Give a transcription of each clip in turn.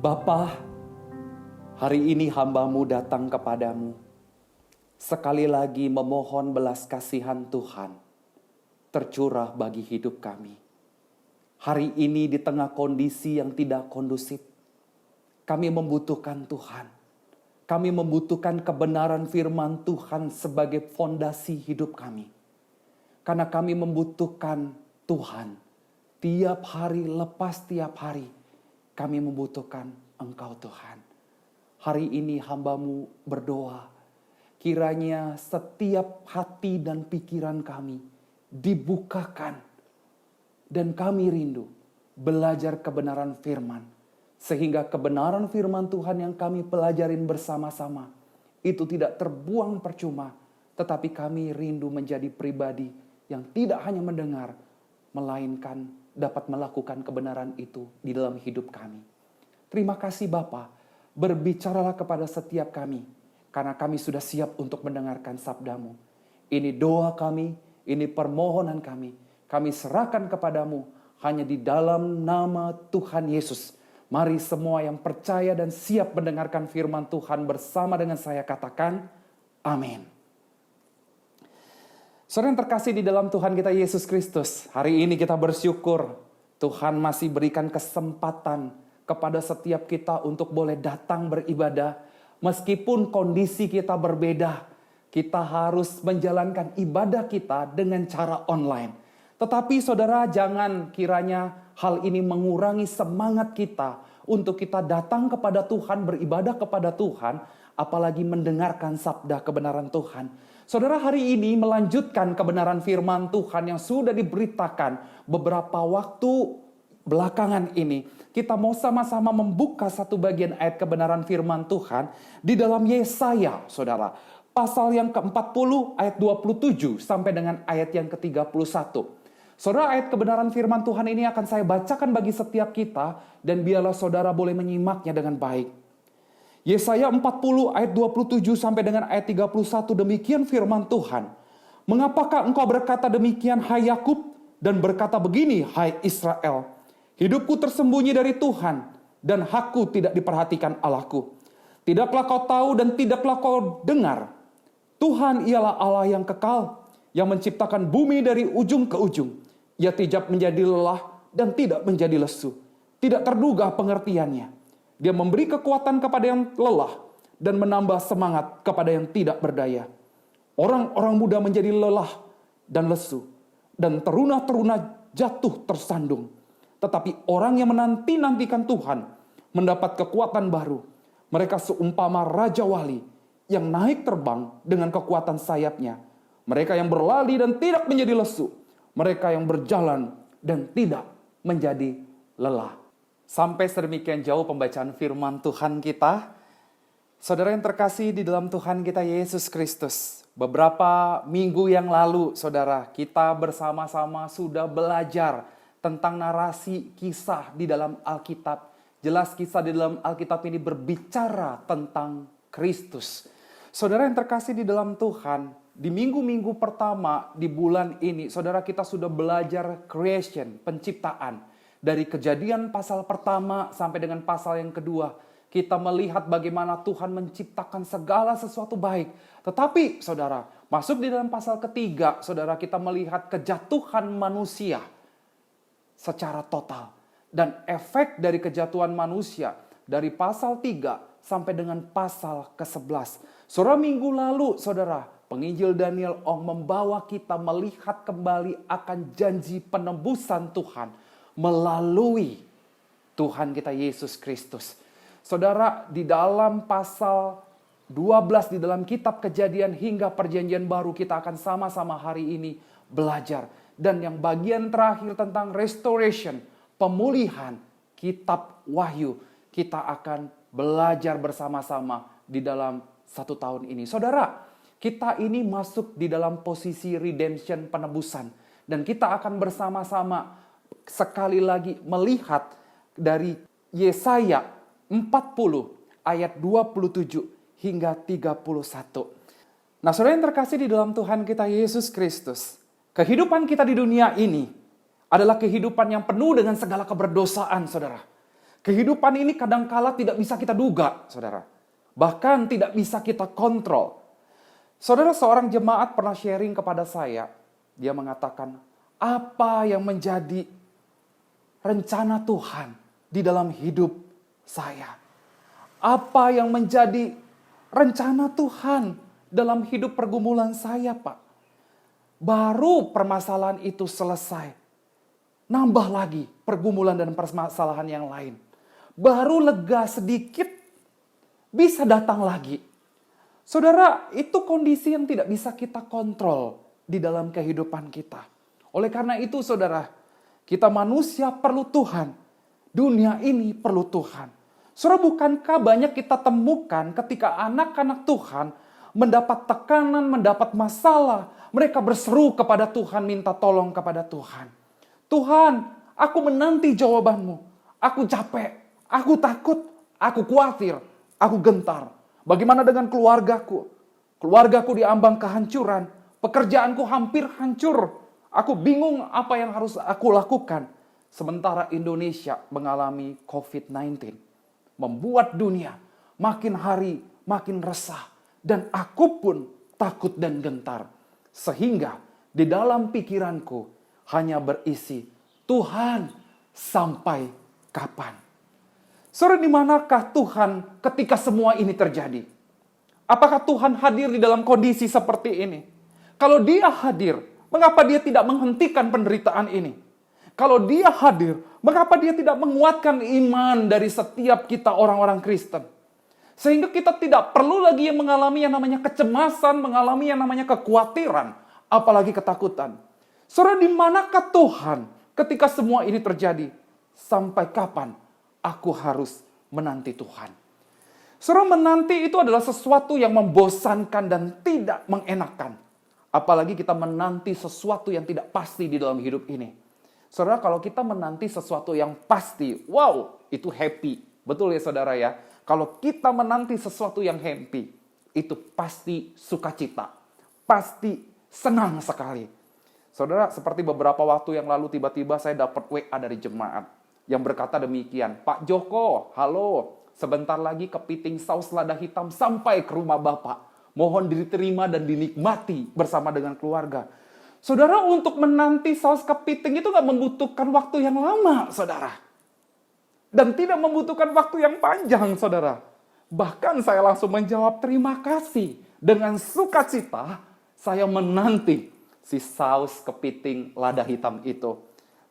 Bapa, hari ini hamba-Mu datang kepadamu, sekali lagi memohon belas kasihan Tuhan, tercurah bagi hidup kami. Hari ini di tengah kondisi yang tidak kondusif, kami membutuhkan Tuhan. Kami membutuhkan kebenaran firman Tuhan sebagai fondasi hidup kami. Karena kami membutuhkan Tuhan, tiap hari lepas tiap hari, kami membutuhkan Engkau Tuhan. Hari ini hamba-Mu berdoa, kiranya setiap hati dan pikiran kami dibukakan. Dan kami rindu belajar kebenaran firman. Sehingga kebenaran firman Tuhan yang kami pelajarin bersama-sama itu tidak terbuang percuma. Tetapi kami rindu menjadi pribadi yang tidak hanya mendengar, melainkan dapat melakukan kebenaran itu di dalam hidup kami. Terima kasih Bapa, berbicaralah kepada setiap kami, karena kami sudah siap untuk mendengarkan sabda-Mu. Ini doa kami, ini permohonan kami serahkan kepadamu hanya di dalam nama Tuhan Yesus. Mari semua yang percaya dan siap mendengarkan firman Tuhan bersama dengan saya katakan, amin. Saudara yang terkasih di dalam Tuhan kita Yesus Kristus, hari ini kita bersyukur Tuhan masih berikan kesempatan kepada setiap kita untuk boleh datang beribadah. Meskipun kondisi kita berbeda, kita harus menjalankan ibadah kita dengan cara online. Tetapi saudara, jangan kiranya hal ini mengurangi semangat kita untuk kita datang kepada Tuhan, beribadah kepada Tuhan, apalagi mendengarkan sabda kebenaran Tuhan. Saudara, hari ini melanjutkan kebenaran firman Tuhan yang sudah diberitakan beberapa waktu belakangan ini. Kita mau sama-sama membuka satu bagian ayat kebenaran firman Tuhan di dalam Yesaya, saudara. Pasal yang ke-40 ayat 27 sampai dengan ayat yang ke-31. Saudara, ayat kebenaran firman Tuhan ini akan saya bacakan bagi setiap kita dan biarlah saudara boleh menyimaknya dengan baik. Yesaya 40 ayat 27 sampai dengan ayat 31, demikian firman Tuhan. Mengapakah engkau berkata demikian, hai Yakub, dan berkata begini, hai Israel? Hidupku tersembunyi dari Tuhan, dan hakku tidak diperhatikan Allahku. Tidaklah kau tahu dan tidaklah kau dengar. Tuhan ialah Allah yang kekal, yang menciptakan bumi dari ujung ke ujung. Ia tidak menjadi lelah dan tidak menjadi lesu. Tidak terduga pengertiannya. Dia memberi kekuatan kepada yang lelah dan menambah semangat kepada yang tidak berdaya. Orang-orang muda menjadi lelah dan lesu, dan teruna-teruna jatuh tersandung. Tetapi orang yang menanti-nantikan Tuhan mendapat kekuatan baru. Mereka seumpama Raja Wali yang naik terbang dengan kekuatan sayapnya. Mereka yang berlari dan tidak menjadi lesu. Mereka yang berjalan dan tidak menjadi lelah. Sampai sedemikian jauh pembacaan firman Tuhan kita. Saudara yang terkasih di dalam Tuhan kita Yesus Kristus. Beberapa minggu yang lalu, saudara, kita bersama-sama sudah belajar tentang narasi kisah di dalam Alkitab. Jelas kisah di dalam Alkitab ini berbicara tentang Kristus. Saudara yang terkasih di dalam Tuhan, di minggu-minggu pertama di bulan ini, saudara, kita sudah belajar creation, penciptaan. Dari Kejadian pasal pertama sampai dengan pasal yang kedua, kita melihat bagaimana Tuhan menciptakan segala sesuatu baik. Tetapi saudara, masuk di dalam pasal ketiga, saudara, kita melihat kejatuhan manusia secara total. Dan efek dari kejatuhan manusia dari pasal 3 sampai dengan pasal ke-11. Saudara, minggu lalu, saudara, penginjil Daniel Ong membawa kita melihat kembali akan janji penebusan Tuhan melalui Tuhan kita Yesus Kristus. Saudara, di dalam pasal 12 di dalam kitab Kejadian hingga Perjanjian Baru kita akan sama-sama hari ini belajar. Dan yang bagian terakhir tentang restoration, pemulihan, kitab Wahyu, kita akan belajar bersama-sama di dalam 1 tahun ini. Saudara, kita ini masuk di dalam posisi redemption, penebusan. Dan kita akan bersama-sama sekali lagi melihat dari Yesaya 40 ayat 27 hingga 31. Nah, saudara yang terkasih di dalam Tuhan kita Yesus Kristus, kehidupan kita di dunia ini adalah kehidupan yang penuh dengan segala keberdosaan, saudara. Kehidupan ini kadangkala tidak bisa kita duga, saudara. Bahkan tidak bisa kita kontrol. Saudara, seorang jemaat pernah sharing kepada saya. Dia mengatakan, apa yang menjadi rencana Tuhan di dalam hidup saya? Apa yang menjadi rencana Tuhan dalam hidup pergumulan saya, Pak? Baru permasalahan itu selesai, nambah lagi pergumulan dan permasalahan yang lain. Baru lega sedikit, bisa datang lagi. Saudara, itu kondisi yang tidak bisa kita kontrol di dalam kehidupan kita. Oleh karena itu, saudara, kita manusia perlu Tuhan. Dunia ini perlu Tuhan. Saudara, bukankah banyak kita temukan ketika anak-anak Tuhan mendapat tekanan, mendapat masalah, mereka berseru kepada Tuhan, minta tolong kepada Tuhan. Tuhan, aku menanti jawabanmu. Aku capek, aku takut, aku khawatir, aku gentar. Bagaimana dengan keluargaku? Keluargaku diambang kehancuran, pekerjaanku hampir hancur. Aku bingung apa yang harus aku lakukan. Sementara Indonesia mengalami COVID-19. Membuat dunia makin hari makin resah. Dan aku pun takut dan gentar. Sehingga di dalam pikiranku hanya berisi, Tuhan, sampai kapan? Saudara, di manakah Tuhan ketika semua ini terjadi? Apakah Tuhan hadir di dalam kondisi seperti ini? Kalau Dia hadir, mengapa Dia tidak menghentikan penderitaan ini? Kalau Dia hadir, mengapa Dia tidak menguatkan iman dari setiap kita orang-orang Kristen? Sehingga kita tidak perlu lagi mengalami yang namanya kecemasan, mengalami yang namanya kekhawatiran, apalagi ketakutan. Saudara, di manakah Tuhan ketika semua ini terjadi? Sampai kapan aku harus menanti Tuhan? Saudara, menanti itu adalah sesuatu yang membosankan dan tidak mengenakan. Apalagi kita menanti sesuatu yang tidak pasti di dalam hidup ini. Saudara, kalau kita menanti sesuatu yang pasti, wow, itu happy. Betul ya saudara ya? Kalau kita menanti sesuatu yang happy, itu pasti sukacita. Pasti senang sekali. Saudara, seperti beberapa waktu yang lalu tiba-tiba saya dapat WA dari jemaat yang berkata demikian, Pak Joko, halo, sebentar lagi kepiting saus lada hitam sampai ke rumah Bapak. Mohon diterima dan dinikmati bersama dengan keluarga. Saudara, untuk menanti saus kepiting itu gak membutuhkan waktu yang lama, saudara. Dan tidak membutuhkan waktu yang panjang, saudara. Bahkan saya langsung menjawab terima kasih. Dengan sukacita, saya menanti si saus kepiting lada hitam itu.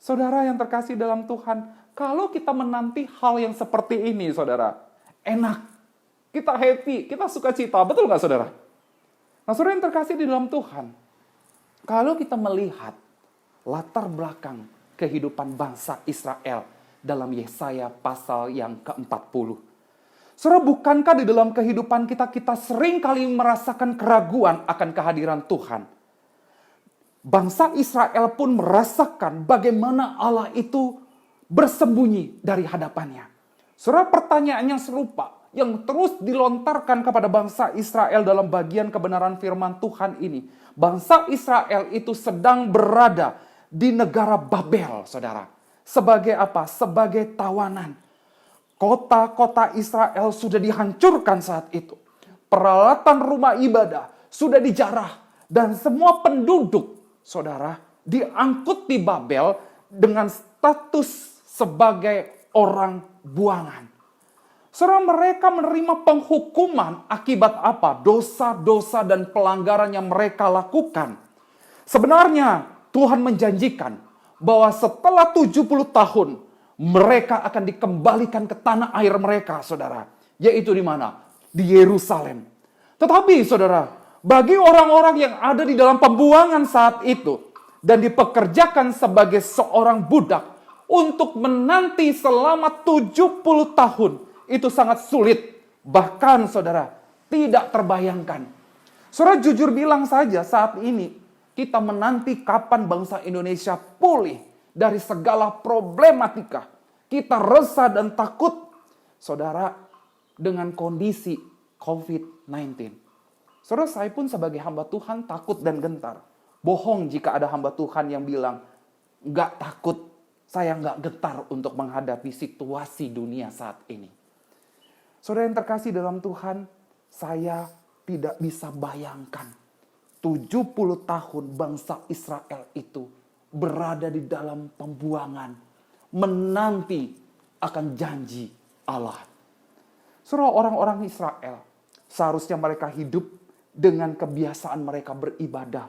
Saudara yang terkasih dalam Tuhan, kalau kita menanti hal yang seperti ini, saudara, enak. Kita happy, kita sukacita. Betul gak, saudara? Nah, saudara yang terkasih di dalam Tuhan, kalau kita melihat latar belakang kehidupan bangsa Israel dalam Yesaya pasal yang ke-40. Saudara, bukankah di dalam kehidupan kita sering kali merasakan keraguan akan kehadiran Tuhan? Bangsa Israel pun merasakan bagaimana Allah itu bersembunyi dari hadapannya. Saudara, pertanyaan yang serupa yang terus dilontarkan kepada bangsa Israel dalam bagian kebenaran firman Tuhan ini. Bangsa Israel itu sedang berada di negara Babel, saudara. Sebagai apa? Sebagai tawanan. Kota-kota Israel sudah dihancurkan saat itu. Peralatan rumah ibadah sudah dijarah. Dan semua penduduk, saudara, diangkut di Babel dengan status sebagai orang buangan. Saudara, mereka menerima penghukuman akibat apa? Dosa-dosa dan pelanggaran yang mereka lakukan. Sebenarnya Tuhan menjanjikan bahwa setelah 70 tahun mereka akan dikembalikan ke tanah air mereka, saudara. Yaitu di mana? Di Yerusalem. Tetapi saudara, bagi orang-orang yang ada di dalam pembuangan saat itu dan dipekerjakan sebagai seorang budak untuk menanti selama 70 tahun, itu sangat sulit. Bahkan saudara, tidak terbayangkan. Saudara, jujur bilang saja saat ini kita menanti kapan bangsa Indonesia pulih dari segala problematika. Kita resah dan takut, saudara, dengan kondisi COVID-19. Saudara, saya pun sebagai hamba Tuhan takut dan gentar. Bohong jika ada hamba Tuhan yang bilang, nggak takut saya nggak getar untuk menghadapi situasi dunia saat ini. Saudara yang terkasih dalam Tuhan, saya tidak bisa bayangkan 70 tahun bangsa Israel itu berada di dalam pembuangan, menanti akan janji Allah. Saudara, orang-orang Israel seharusnya mereka hidup dengan kebiasaan mereka beribadah,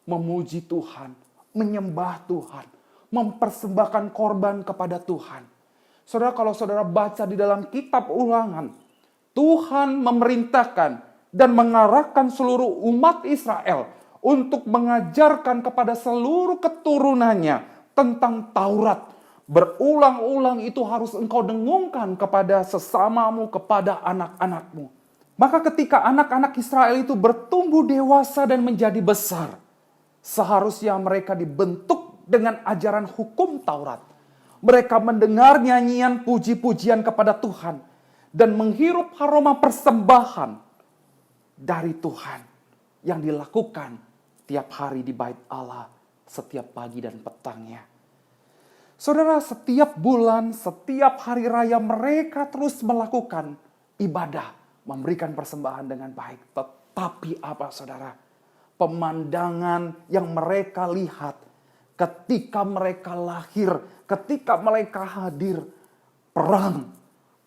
memuji Tuhan, menyembah Tuhan, mempersembahkan korban kepada Tuhan. Saudara, kalau saudara baca di dalam kitab Ulangan, Tuhan memerintahkan dan mengarahkan seluruh umat Israel untuk mengajarkan kepada seluruh keturunannya tentang Taurat. Berulang-ulang itu harus engkau dengungkan kepada sesamamu, kepada anak-anakmu. Maka ketika anak-anak Israel itu bertumbuh dewasa dan menjadi besar, seharusnya mereka dibentuk dengan ajaran hukum Taurat. Mereka mendengar nyanyian puji-pujian kepada Tuhan dan menghirup aroma persembahan dari Tuhan yang dilakukan tiap hari di bait Allah, setiap pagi dan petangnya. Saudara, setiap bulan, setiap hari raya mereka terus melakukan ibadah, memberikan persembahan dengan baik. Tetapi apa saudara? Pemandangan yang mereka lihat ketika mereka lahir, ketika mereka hadir, perang,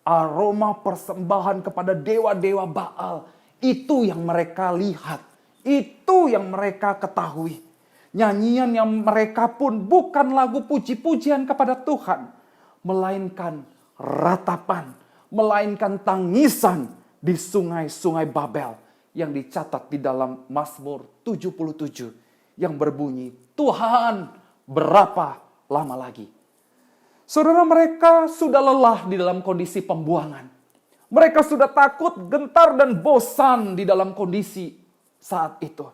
aroma persembahan kepada dewa-dewa Baal, itu yang mereka lihat, itu yang mereka ketahui. Nyanyian yang mereka pun bukan lagu puji-pujian kepada Tuhan, melainkan ratapan, melainkan tangisan di sungai-sungai Babel yang dicatat di dalam Mazmur 77 yang berbunyi, Tuhan, berapa lama lagi? Saudara, mereka sudah lelah di dalam kondisi pembuangan. Mereka sudah takut, gentar, dan bosan di dalam kondisi saat itu.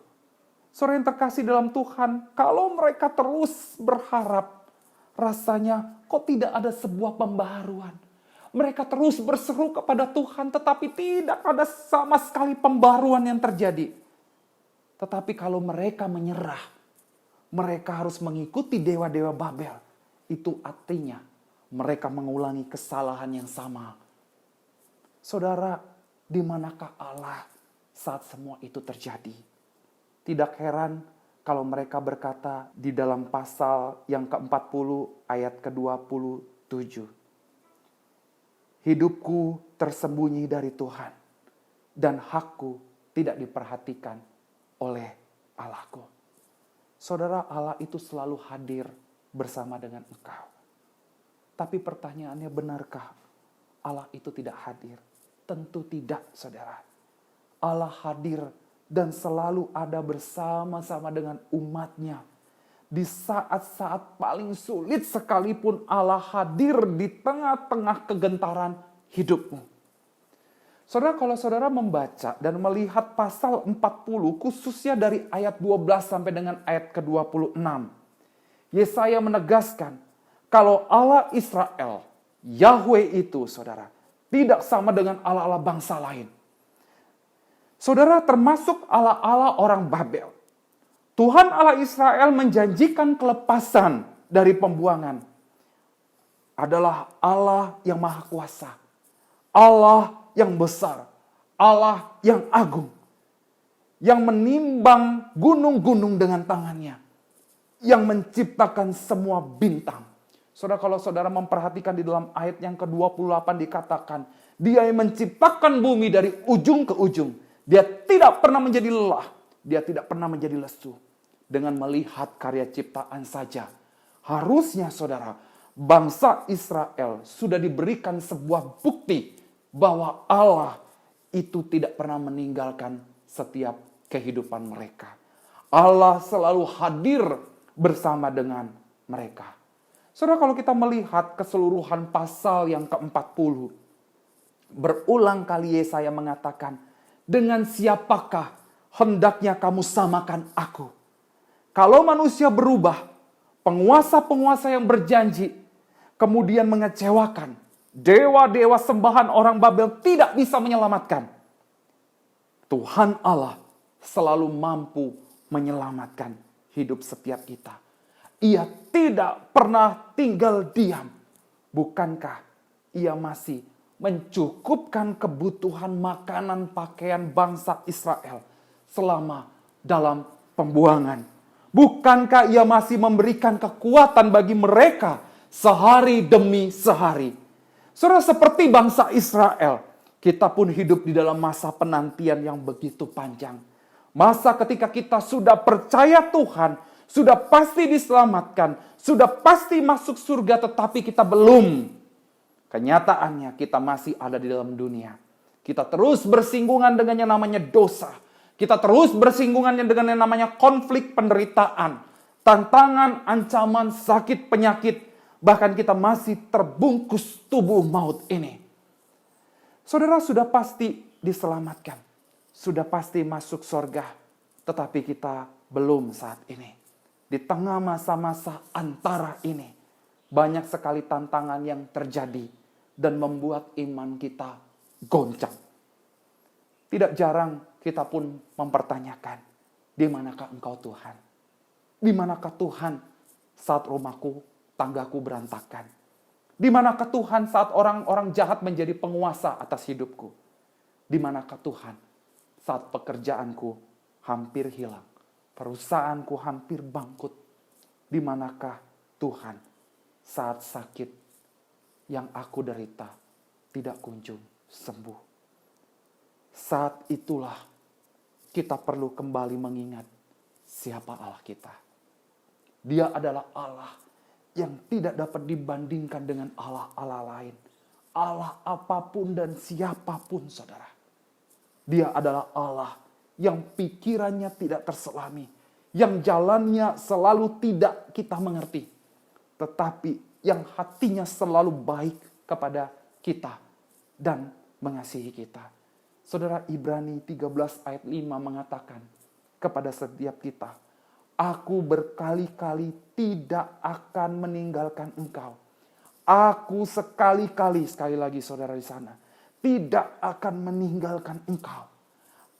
Saudara yang terkasih dalam Tuhan, kalau mereka terus berharap, rasanya kok tidak ada sebuah pembaharuan. Mereka terus berseru kepada Tuhan, tetapi tidak ada sama sekali pembaharuan yang terjadi. Tetapi kalau mereka menyerah, mereka harus mengikuti dewa-dewa Babel. Itu artinya mereka mengulangi kesalahan yang sama. Saudara, di manakah Allah saat semua itu terjadi? Tidak heran kalau mereka berkata di dalam pasal yang ke-40 ayat ke-27. Hidupku tersembunyi dari Tuhan dan hakku tidak diperhatikan oleh Allahku. Saudara, Allah itu selalu hadir bersama dengan engkau. Tapi pertanyaannya, benarkah Allah itu tidak hadir? Tentu tidak, saudara. Allah hadir dan selalu ada bersama-sama dengan umatnya. Di saat-saat paling sulit sekalipun Allah hadir di tengah-tengah kegentaran hidupmu. Saudara, kalau saudara membaca dan melihat pasal 40 khususnya dari ayat 12 sampai dengan ayat ke-26. Yesaya menegaskan kalau Allah Israel, Yahweh itu saudara, tidak sama dengan Allah-Allah bangsa lain. Saudara, termasuk Allah-Allah orang Babel. Tuhan Allah Israel menjanjikan kelepasan dari pembuangan. Adalah Allah yang maha kuasa. Allah yang besar. Allah yang agung. Yang menimbang gunung-gunung dengan tangannya. Yang menciptakan semua bintang. Saudara, kalau saudara memperhatikan di dalam ayat yang ke-28 dikatakan, Dia yang menciptakan bumi dari ujung ke ujung. Dia tidak pernah menjadi lelah. Dia tidak pernah menjadi lesu. Dengan melihat karya ciptaan saja. Harusnya saudara, bangsa Israel sudah diberikan sebuah bukti bahwa Allah itu tidak pernah meninggalkan setiap kehidupan mereka. Allah selalu hadir bersama dengan mereka. Saudara, kalau kita melihat keseluruhan pasal yang ke-40, berulang kali Yesaya mengatakan, dengan siapakah hendaknya kamu samakan aku? Kalau manusia berubah, penguasa-penguasa yang berjanji, kemudian mengecewakan, dewa-dewa sembahan orang Babel tidak bisa menyelamatkan. Tuhan Allah selalu mampu menyelamatkan hidup setiap kita. Ia tidak pernah tinggal diam. Bukankah ia masih mencukupkan kebutuhan makanan pakaian bangsa Israel selama dalam pembuangan? Bukankah ia masih memberikan kekuatan bagi mereka sehari demi sehari? Saudara, seperti bangsa Israel, kita pun hidup di dalam masa penantian yang begitu panjang. Masa ketika kita sudah percaya Tuhan, sudah pasti diselamatkan, sudah pasti masuk surga, tetapi kita belum. Kenyataannya kita masih ada di dalam dunia. Kita terus bersinggungan dengan yang namanya dosa. Kita terus bersinggungan dengan yang namanya konflik, penderitaan, tantangan, ancaman, sakit, penyakit. Bahkan kita masih terbungkus tubuh maut ini. Saudara sudah pasti diselamatkan. Sudah pasti masuk surga. Tetapi kita belum saat ini. Di tengah masa-masa antara ini, banyak sekali tantangan yang terjadi dan membuat iman kita goncang. Tidak jarang kita pun mempertanyakan, di manakah Engkau Tuhan? Di manakah Tuhan saat rumahku, tanggaku berantakan? Di manakah Tuhan saat orang-orang jahat menjadi penguasa atas hidupku? Di manakah Tuhan saat pekerjaanku hampir hilang? Perusahaanku hampir bangkrut. Di manakah Tuhan saat sakit yang aku derita tidak kunjung sembuh? Saat itulah kita perlu kembali mengingat siapa Allah kita. Dia adalah Allah yang tidak dapat dibandingkan dengan Allah-Allah lain. Allah apapun dan siapapun, saudara. Dia adalah Allah yang pikirannya tidak terselami, yang jalannya selalu tidak kita mengerti, tetapi yang hatinya selalu baik kepada kita dan mengasihi kita. Saudara, Ibrani 13 ayat 5 mengatakan kepada setiap kita, aku berkali-kali tidak akan meninggalkan engkau. Aku sekali-kali, sekali lagi saudara di sana, tidak akan meninggalkan engkau.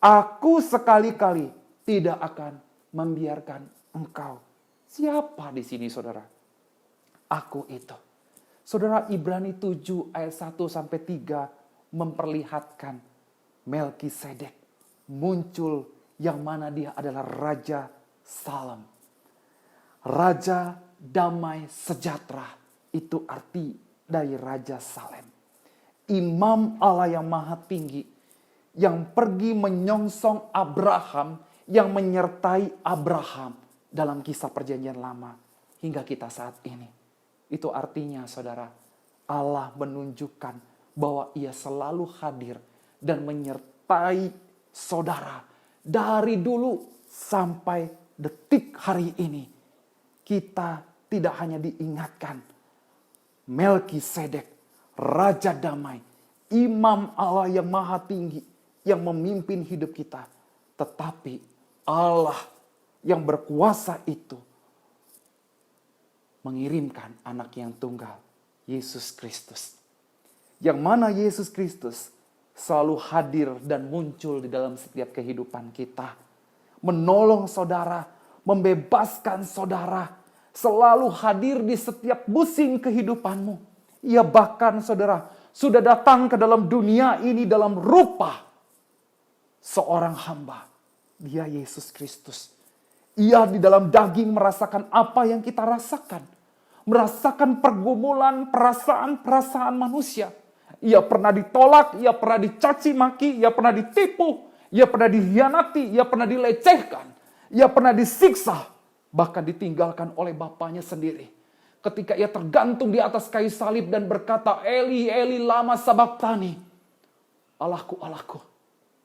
Aku sekali-kali tidak akan membiarkan engkau. Siapa di sini saudara? Aku itu. Saudara, Ibrani 7 ayat 1 sampai 3 memperlihatkan Melkisedek muncul yang mana dia adalah Raja Salem. Raja damai sejahtera, itu arti dari Raja Salem. Imam Allah yang maha tinggi, yang pergi menyongsong Abraham, yang menyertai Abraham dalam kisah perjanjian lama hingga kita saat ini. Itu artinya saudara, Allah menunjukkan bahwa ia selalu hadir dan menyertai saudara dari dulu sampai detik hari ini. Kita tidak hanya diingatkan Melkisedek, Raja damai, Imam Allah yang maha tinggi, yang memimpin hidup kita. Tetapi Allah yang berkuasa itu mengirimkan anak yang tunggal, Yesus Kristus. Yang mana Yesus Kristus selalu hadir dan muncul di dalam setiap kehidupan kita. Menolong saudara, membebaskan saudara, selalu hadir di setiap musim kehidupanmu. Ia bahkan saudara sudah datang ke dalam dunia ini dalam rupa seorang hamba. Dia Yesus Kristus. Ia di dalam daging merasakan apa yang kita rasakan. Merasakan pergumulan, perasaan-perasaan manusia. Ia pernah ditolak, ia pernah dicaci maki, ia pernah ditipu, ia pernah dihianati, ia pernah dilecehkan, ia pernah disiksa, bahkan ditinggalkan oleh bapaknya sendiri. Ketika ia tergantung di atas kayu salib dan berkata, Eli, Eli, lama sabachthani. Allahku, Allahku,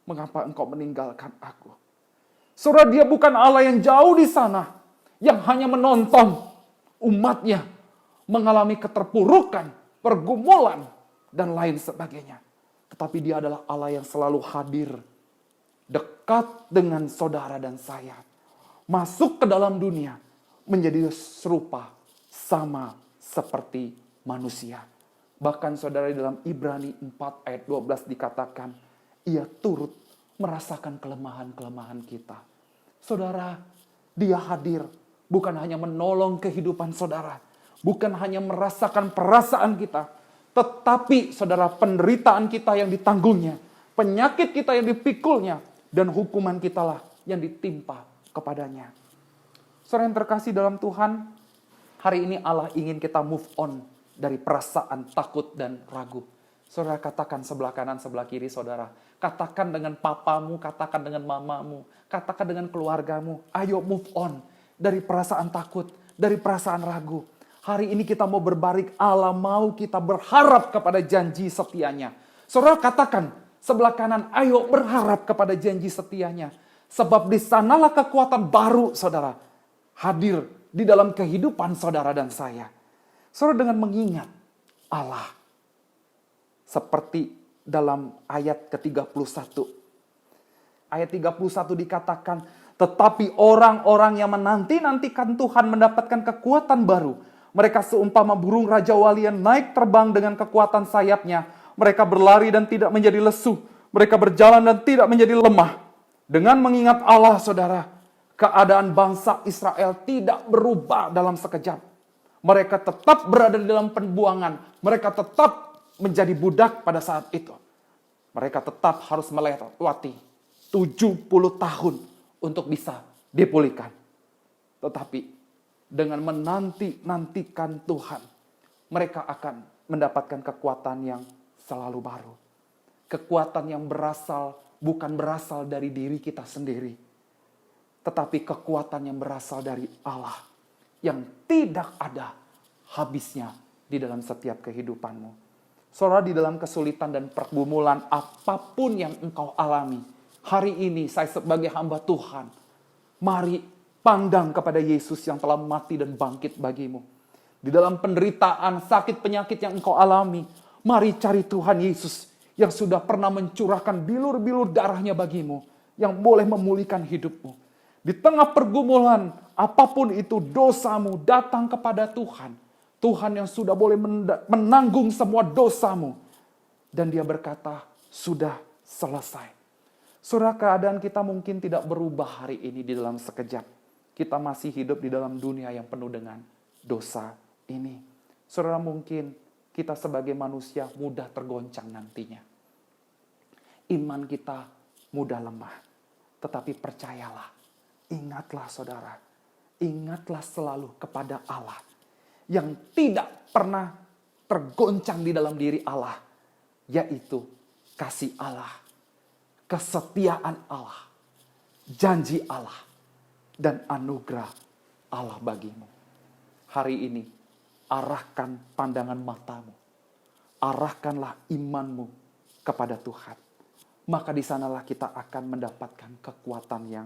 mengapa engkau meninggalkan aku? Saudara, dia bukan Allah yang jauh di sana, yang hanya menonton umatnya mengalami keterpurukan, pergumulan, dan lain sebagainya. Tetapi dia adalah Allah yang selalu hadir, dekat dengan saudara dan saya. Masuk ke dalam dunia, menjadi serupa, sama seperti manusia. Bahkan saudara di dalam Ibrani 4 ayat 12 dikatakan, ia turut merasakan kelemahan-kelemahan kita. Saudara, dia hadir bukan hanya menolong kehidupan saudara, bukan hanya merasakan perasaan kita, tetapi saudara, penderitaan kita yang ditanggungnya, penyakit kita yang dipikulnya, dan hukuman kita lah yang ditimpa kepadanya. Saudara yang terkasih dalam Tuhan, hari ini Allah ingin kita move on dari perasaan takut dan ragu. Saudara katakan sebelah kanan, sebelah kiri saudara. Katakan dengan papamu, katakan dengan mamamu, katakan dengan keluargamu. Ayo move on dari perasaan takut, dari perasaan ragu. Hari ini kita mau berbalik, Allah mau kita berharap kepada janji setianya. Saudara katakan sebelah kanan, ayo berharap kepada janji setianya. Sebab di sanalah kekuatan baru saudara hadir di dalam kehidupan saudara dan saya. Saudara dengan mengingat Allah. Seperti dalam ayat ke-31. Ayat 31 dikatakan, tetapi orang-orang yang menanti-nantikan Tuhan mendapatkan kekuatan baru. Mereka seumpama burung Raja Wali yang naik terbang dengan kekuatan sayapnya. Mereka berlari dan tidak menjadi lesu. Mereka berjalan dan tidak menjadi lemah. Dengan mengingat Allah, saudara, keadaan bangsa Israel tidak berubah dalam sekejap. Mereka tetap berada di dalam pembuangan. Mereka tetap menjadi budak pada saat itu. Mereka tetap harus melewati 70 tahun untuk bisa dipulihkan. Tetapi dengan menanti-nantikan Tuhan, mereka akan mendapatkan kekuatan yang selalu baru. Kekuatan yang bukan berasal dari diri kita sendiri, tetapi kekuatan yang berasal dari Allah, yang tidak ada habisnya di dalam setiap kehidupanmu. Saudara, di dalam kesulitan dan pergumulan apapun yang engkau alami, hari ini saya sebagai hamba Tuhan, mari pandang kepada Yesus yang telah mati dan bangkit bagimu. Di dalam penderitaan, sakit, penyakit yang engkau alami, mari cari Tuhan Yesus yang sudah pernah mencurahkan bilur-bilur darahnya bagimu, yang boleh memulihkan hidupmu. Di tengah pergumulan, apapun itu dosamu, datang kepada Tuhan. Tuhan yang sudah boleh menanggung semua dosamu. Dan dia berkata, sudah selesai. Saudara, keadaan kita mungkin tidak berubah hari ini di dalam sekejap. Kita masih hidup di dalam dunia yang penuh dengan dosa ini. Saudara, mungkin kita sebagai manusia mudah tergoncang nantinya. Iman kita mudah lemah. Tetapi percayalah, ingatlah saudara, ingatlah selalu kepada Allah yang tidak pernah tergoncang di dalam diri Allah, yaitu kasih Allah, kesetiaan Allah, janji Allah, dan anugerah Allah bagimu. Hari ini, arahkan pandangan matamu, arahkanlah imanmu kepada Tuhan. Maka di sanalah kita akan mendapatkan kekuatan yang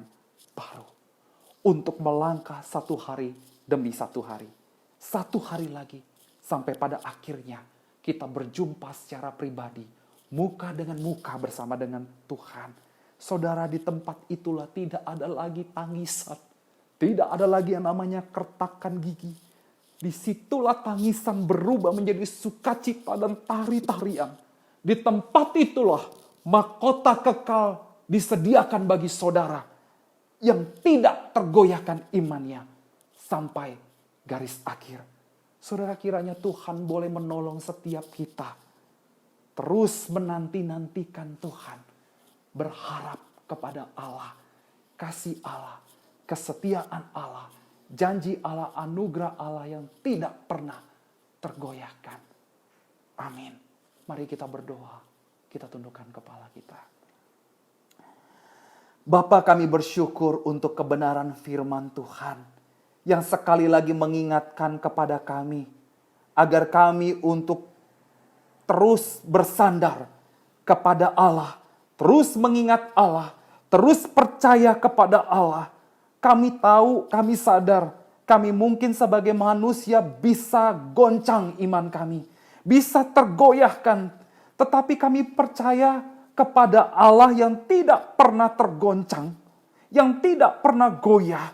baru untuk melangkah satu hari demi satu hari. Satu hari lagi, sampai pada akhirnya kita berjumpa secara pribadi, muka dengan muka bersama dengan Tuhan. Saudara, di tempat itulah tidak ada lagi tangisan. Tidak ada lagi yang namanya kertakan gigi. Disitulah tangisan berubah menjadi sukacita dan tari-tarian. Di tempat itulah mahkota kekal disediakan bagi saudara yang tidak tergoyahkan imannya sampai garis akhir. Saudara, kiranya Tuhan boleh menolong setiap kita. Terus menanti-nantikan Tuhan. Berharap kepada Allah. Kasih Allah. Kesetiaan Allah. Janji Allah, anugerah Allah yang tidak pernah tergoyahkan. Amin. Mari kita berdoa. Kita tundukkan kepala kita. Bapa, kami bersyukur untuk kebenaran firman Tuhan yang sekali lagi mengingatkan kepada kami agar kami untuk terus bersandar kepada Allah, terus mengingat Allah, terus percaya kepada Allah. Kami tahu, kami sadar, kami mungkin sebagai manusia bisa goncang iman kami, bisa tergoyahkan, tetapi kami percaya kepada Allah yang tidak pernah tergoncang, yang tidak pernah goyah.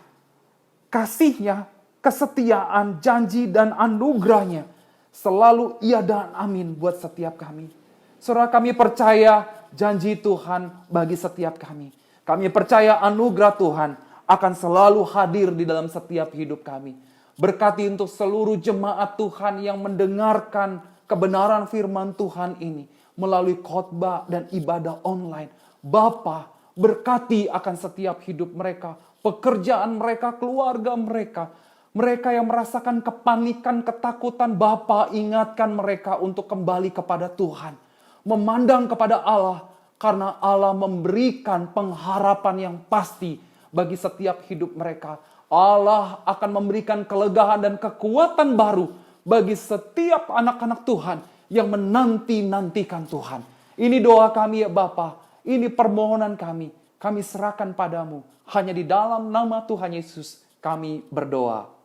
Kasih-Nya, kesetiaan, janji, dan anugerah-Nya selalu iya dan amin buat setiap kami. Saudara, kami percaya janji Tuhan bagi setiap kami. Kami percaya anugerah Tuhan, akan selalu hadir di dalam setiap hidup kami. Berkati untuk seluruh jemaat Tuhan yang mendengarkan kebenaran firman Tuhan ini melalui khotbah dan ibadah online. Bapa, berkati akan setiap hidup mereka, pekerjaan mereka, keluarga mereka. Mereka yang merasakan kepanikan, ketakutan, Bapa ingatkan mereka untuk kembali kepada Tuhan. Memandang kepada Allah, karena Allah memberikan pengharapan yang pasti bagi setiap hidup mereka. Allah akan memberikan kelegaan dan kekuatan baru bagi setiap anak-anak Tuhan yang menanti-nantikan Tuhan. Ini doa kami ya Bapa, ini permohonan kami serahkan padamu. Hanya di dalam nama Tuhan Yesus kami berdoa.